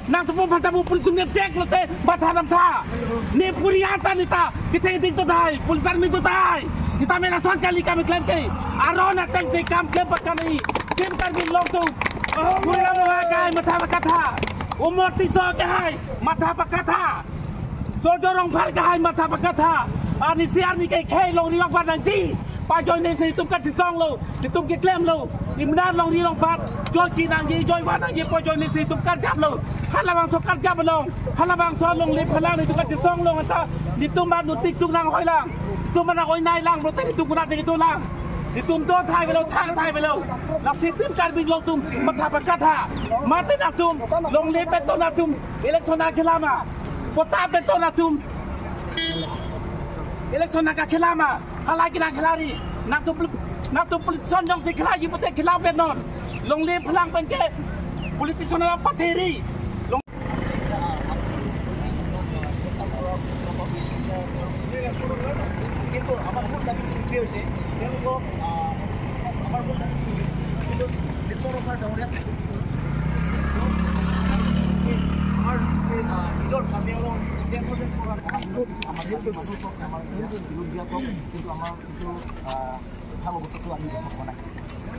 nang tu pun bantah pun tu ni cek lote batha namtha ni puriata nita kita ting tu dai pulisan min tu dai kita mena son kali kami klaim ke arona tang se kam ke pakani kim kar bin long tu puriya wa kai matha pakatha umur tiso ke hai matha pakatha so jorong phar ke hai matha pakatha ani siar ni ke khe long ni wak ban nang chi pa join ni se tum kat si song lo si tum ke claim lo ni mnan long ni long pat join ki nang ye join wa nang ye pa join ni se tum kat jap lo halabang so kat jap long halabang so long lip halang ni tum kat si song long ata ni tum ban nu tik tum nang hoi lang tum mana hoi nai lang pro te tum kuna se tu lang ni tum do thaiไปแล้วthaiไปแล้วลักสิtum kat bin long tum matha pakatha mate nak tum long lip pe to nak tum election nak kelama kota pe to nak tum election nak kelama halagi nak kelari nak tu politician yang si kelari putih kelap benon long lip pelang penke politician apa pateri long itu amar pun tadi clear sih dia lo amar pun tadi itu ditsoro par daun ya amar idol kami long dia proses program amar itu masuk amar itu dia kok itu amar itu ভালো বস্তু আমি দেখা পোৱা নাই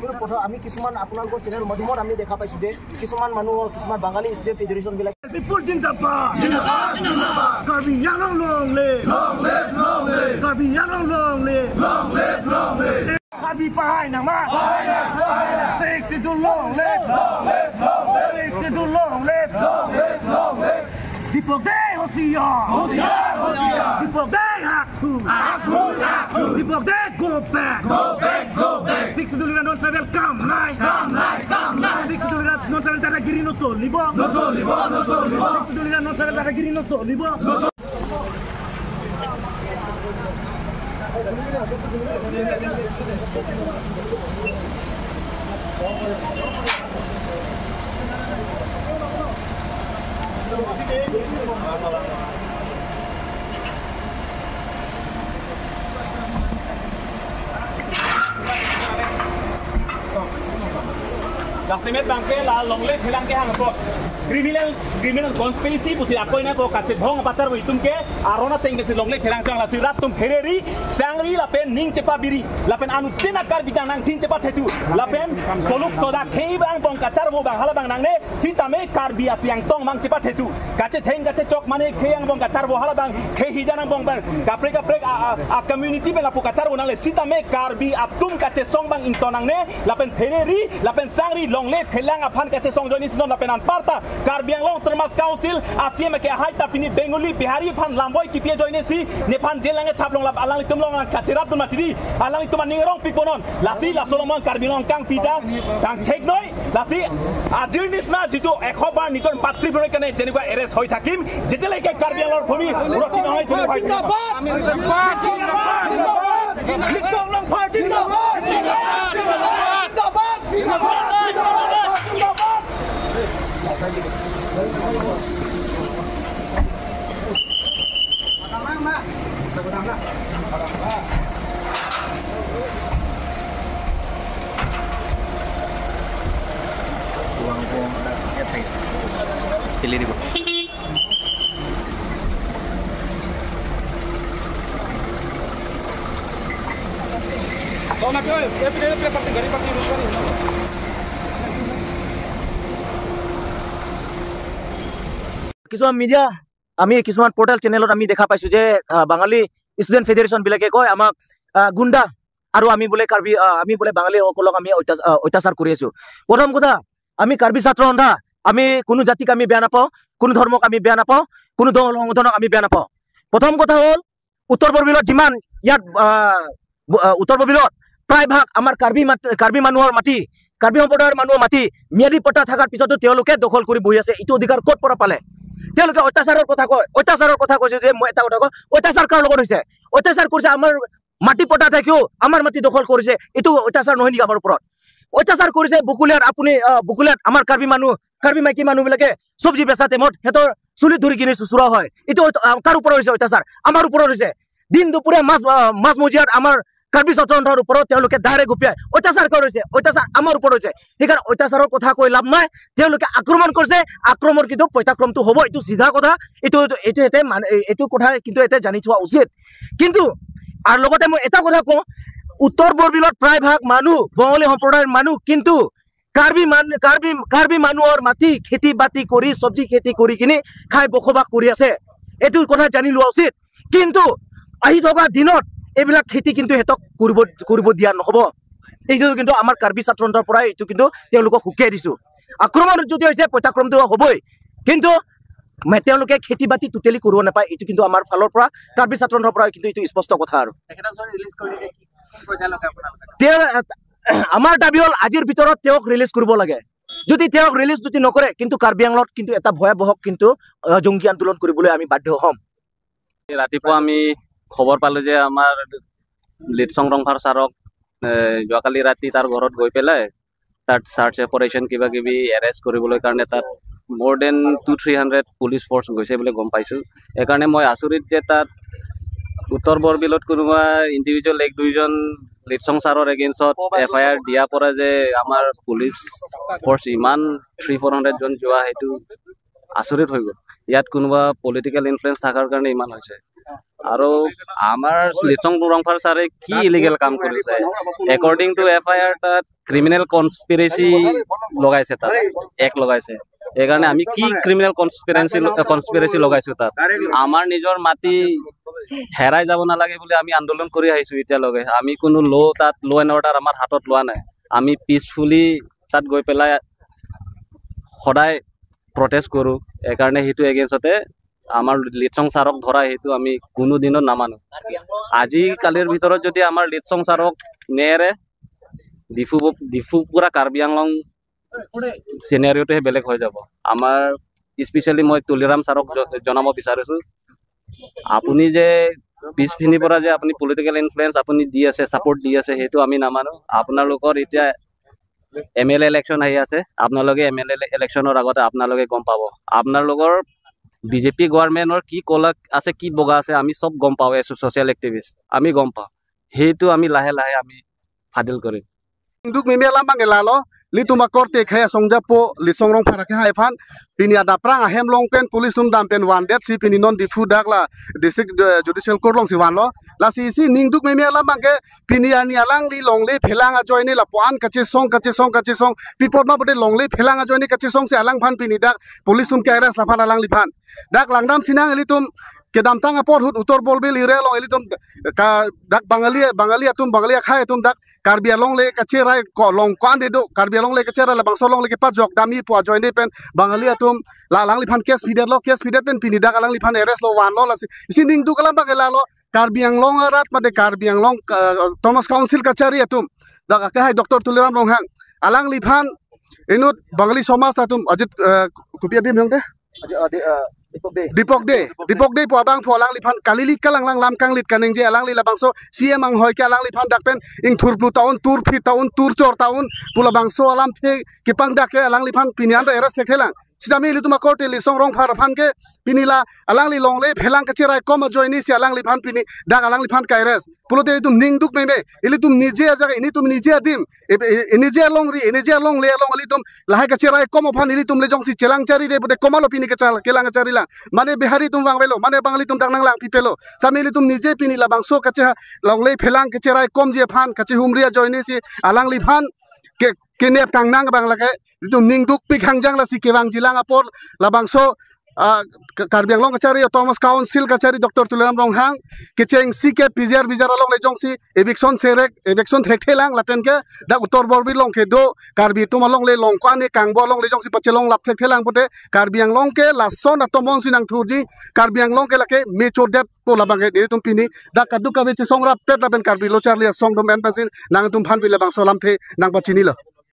কিন্তু পথ আমি কিছুমান আপোনালোকৰ চেনেল মাধ্যমত আমি দেখা পাইছো যে কিছুমান মানুহ কিছুমান বাঙালী ষ্টুডেণ্ট ফেডাৰেচন বিলাক পিপল জিন্দাবাদ জিন্দাবাদ জিন্দাবাদ Karbi Anglong long live Karbi Anglong long live Karbi পাহাই নামা six two long live six two long live People they hosiar people they hakku people they go back 6 dollar non travel come night 6 dollar non travel tara giri no solibo 6 dollar non travel tara giri no solibo Gasimet bangke la longle phelang ke hang po criminal conspiracy pusi akoi na po kache bhong patar boi tumke arona teng se longle phelang tang la sirat tum phereri sangri la pen ning chepa biri la pen anu tina kar bidang nang tin chepa thetu la pen soluk soda khei bang bong kachar bo bang hala bang nang ne sitame kar bia siang tong mang chepa thetu kache theng kache chok mane kheyang bong kachar bo hala bang khei hijanang bong bang kaprek a community be la po kachar bo nang le sitame kar bi atum kache song bang intonang ne la pen phereri la pen sangri longle phelang aphan kache song joni snon la pen an parta Karbiang Long Termas Council asia me ke haita pini Bengali Bihari phan lamboi kipie joine si nephan jelange thaplong lap alang tumlong kachirap tum matidi alang tum ningrong piponon lasi la solomon Karbiang kang pita kang teknoi lasi adirnis na jitu 100 bar niton patri bore kane jenigwa arrest hoi thakim jetelai ke Karbiang Lor bhumi roti নহই তুমি হয় জিন্দাবাদ জিন্দাবাদ long party জিন্দাবাদ Chili di bawah. Kau nak kau? Dia pilih parti gari parti rusuk ni. কিছুমান media আমি কিছুমান portal চ্যানেলত আমি দেখা পাইছো যে বাঙালি স্টুডেন্ট ফেডারেশন বিলাকে কয় আমাক গুন্ডা আৰু আমি বোলে কাৰ্বি আমি বোলে বাঙালি সকলক আমি অত্যাচাৰ কৰি আছো প্ৰথম কথা আমি কাৰ্বি ছাত্ৰ সন্থা আমি কোনো জাতিক আমি বেয়া নাপাওঁ কোনো ধৰ্মক আমি বেয়া নাপাওঁ কোনো দল সংগঠনক আমি বেয়া নাপাওঁ প্ৰথম কথা হ'ল উত্তৰ পূৰ্বাঞ্চলত যিমান ইয়াত উত্তৰ পূৰ্বাঞ্চলত প্ৰায়ভাগ আমাৰ কাৰ্বি মানুহৰ মাটি কাৰ্বি সম্প্ৰদায়ৰ মানুহৰ মাটি ম্যাদী পট্টা থকাৰ পিছতো তেওঁলোকে দখল কৰি বহি আছে এইটো অধিকাৰ ক'ত পৰা পালে তেওঁলোকে অত্যাচাৰৰ কথা কৈছে যে মই এটা কথা কওঁ অত্যাচাৰ কাৰ লগত হৈছে অত্যাচাৰ কৰিছে আমাৰ মাটি পট্টা থাকিও আমাৰ মাটি দখল কৰিছে এইটো অত্যাচাৰ নহয় নেকি আমাৰ ওপৰত অত্যাচাৰ কৰিছে বুকুলিয়াত আপুনি বুকুলিয়াত আমাৰ কাৰ্বি মাইকী মানুহবিলাকে চব্জি বেচা টাইমত হেতৰ চুলি ধৰি কিনে চুচুৰা হয় এইটো কাৰ ওপৰত হৈছে অত্যাচাৰ আমাৰ ওপৰত হৈছে দিন দুপৰীয়া মাছ মজিয়াত আমাৰ কাৰ্বি ছাত্ৰৰ ওপৰত তেওঁলোকে ডাইৰেক্ট গুপিয়াই অত্যাচাৰ কৰিছে অত্যাচাৰ আমাৰ ওপৰত হৈছে সেইকাৰণে অত্যাচাৰৰ কথা কৈ লাভ নাই তেওঁলোকে আক্ৰমণ কৰিছে আক্ৰমণ কিন্তু পইতাক্ৰমটো হ'ব এইটো সিধা কথা এইটো কথা কিন্তু এটা জানি থোৱা উচিত কিন্তু আৰু লগতে মই এটা কথা কওঁ উত্তৰ বৰবিলত প্ৰায়ভাগ মানুহ বঙালী সম্প্ৰদায়ৰ মানুহ কিন্তু কাৰ্বি মানুহৰ মাটি খেতি বাতি কৰি চব্জি খেতি কৰি কিনি খাই বসবাস কৰি আছে এইটো কথা জানি লোৱা উচিত কিন্তু আহি থকা দিনত এইবিলাক খেতি কিন্তু হেতক কৰিব দিয়া নহব এইটো কিন্তু আমাৰ কাৰ্বি ছাত্ৰৰ পৰা এইটো কিন্তু তেওঁলোকক হুকিয়াই দিছো আক্ৰমণ যদি হৈছে পইতাক্ৰমটো হ'বই কিন্তু তেওঁলোকে খেতি বাতি টোটেলি কৰিব নাপায় এইটো কিন্তু আমাৰ ফালৰ পৰা কাৰ্বি ছাত্ৰৰ পৰা কিন্তু এইটো স্পষ্ট কথা আৰু আমাৰ দাবী হ'ল আজিৰ ভিতৰত তেওঁক ৰিলিজ কৰিব লাগে যদি তেওঁক ৰিলিজ যদি নকৰে কিন্তু কাৰ্বি আংলঙত কিন্তু এটা ভয়াবহ কিন্তু জংগী আন্দোলন কৰিবলৈ আমি বাধ্য হ'ম ৰাতিপুৱা আমি খবৰ পালো যে আমাৰ লিটচং ৰংফাৰ ছাৰক যোৱাকালি ৰাতি তাৰ ঘৰত গৈ পেলাই তাত চাৰ্চ অপাৰেশ্যন কিবা কিবি এৰেষ্ট কৰিবলৈ কাৰণে তাত more than 200-300 পুলিচ ফৰ্চ গৈছে বুলি গম পাইছোঁ সেইকাৰণে মই আচৰিত যে তাত উত্তৰ বৰবিলত কোনোবা ইণ্ডিভিজুৱেল এক দুইজন লিটচং ছাৰৰ এগেইনষ্টত FIR দিয়া পৰা যে আমাৰ পুলিচ ফৰ্চ ইমান 300-400 জন যোৱা সেইটো আচৰিত হৈ গ'ল ইয়াত কোনোবা পলিটিকেল ইনফ্লুৱেঞ্চ থকাৰ কাৰণে ইমান হৈছে আৰু আমাৰ লিটচং ৰংফাৰ ছাৰে কি ইলিগেল কাম কৰিছে একৰ্ডিং টু FIR তাত ক্ৰিমিনেল কনস্পিৰেচি লগাইছে তাত লগাইছে সেইকাৰণে আমি কি ক্ৰিমিনেল কনস্পিৰেচি লগাইছো তাত আমাৰ নিজৰ মাটি হেৰাই যাব নালাগে বুলি আমি আন্দোলন কৰি আহিছো এতিয়ালৈকে আমি কোনো তাত ল এণ্ড অৰ্ডাৰ আমাৰ হাতত লোৱা নাই আমি পিচফুলি তাত গৈ পেলাই সদায় প্ৰটেষ্ট কৰোঁ সেইকাৰণে সেইটো এগেইনষ্টতে আমাৰ লিটচং ছাৰক ধৰা সেইটো আমি কোনো দিনত নামানো আজিকালিৰ ভিতৰত যদি আমাৰ লিটচং ছাৰক নেৰে ডিফু পুৰা কাৰ্বি আংলং চিনেৰিঅ'টোহে বেলেগ হৈ যাব আমাৰ স্পেচিয়েলি মই তুলিৰাম ছাৰক জনাব বিচাৰিছোঁ আপুনি যে পিছপিনিৰ পৰা যে আপুনি পলিটিকেল ইনফ্লুৱেঞ্চ আপুনি দি আছে ছাপৰ্ট দি আছে সেইটো আমি নামানো আপোনালোকৰ এতিয়া MLA ইলেকশ্যন আহি আছে আপোনালোকে MLA ইলেকশ্যনৰ আগতে আপোনালোকে গম পাব আপোনালোকৰ BJP গভৰ্ণমেণ্টৰ কি কলা আছে কি বগা আছে আমি সব গম পাওঁ এছ ছ'চিয়েল এক্টিভিষ্ট আমি গম পাওঁ সেইটো আমি লাহে লাহে আমি ফাদিল কৰিম Induk mimela mangelalo lituma korte khaya songjapo lisong rong phara kha ifan pini ada prang ahem long pen police tum dam pen one that si pini non difu dagla district judicial court long si wan lo la si ningduk mimela mangke pini ani alang li long le phelang a join la puan kache song pipot ma bote long le phelang a join kache song se alang phan pini dak police tum kairas la phan alang li phan dak langdam sinang elitum kedam tang apor hut utor bolbel ire long elitum dak bangali atum bangali khai atum dak karbi along le kache rai ko long kwan de do karbi along le kache la bangso long le ke pa jok dami pu join de pen bangali atum la lang li phan case feeder pen pini dak alang li phan arrest lo wan lo la sining du kalam bagela lo karbi anglong rat made karbi anglong thomas council kachari atum dak ke hai dr tuliram long hang alang li phan enut bangali somas atum ajit kupia dim long de Dipok de po abang po alang liphan kalilit ka lang lam kang lit kaneng je alang li labang so CM ang hoy ka alang liphan dakpen ing turplu taun tur phi taun tur chor taun pula bang so alam the kipang dak alang liphan pinian da eras thekhelang sidami li tuma court li song rong phar phan ke pinila alang li long le phelang ka chirai kom join ni si alang liphan pini dak alang liphan kairas pulo de tum ning duk meme ili tum nije aja ini tum nije adim nije long le long ali tum lahai ka chirai kom phan ili tum le jong si chelang chari de bude komalo pini ke kelang chari lang mane bihari tum wang velo mane bangali tum dang nang lang pipelo samili tum nije pinila bang so ka che long le phelang ke chirai kom je phan ka che humria join ni si alang liphan ke nep tang nang bang la ke tum ning duk pik hangjang la si kewang jilang apor labang so Karbi Anglong kachari Thomas Council kachari Dr. Tuliram Rong hang kecheng si ke PZR along le jong si eviction thek thelang lapen ke da utor borbi long ke do Karbi tum along le long kwane kangbo along le jong si pachelong lap thek thelang pote Karbi Anglong ke la son atomon sinang thuji Karbi Anglong ke lake mechor det po labang ke de tum pini da kadu ka veche songra pet lapen Karbi lo charlia song dom en pasin nang tum phan pi labang solam the nang pachini lo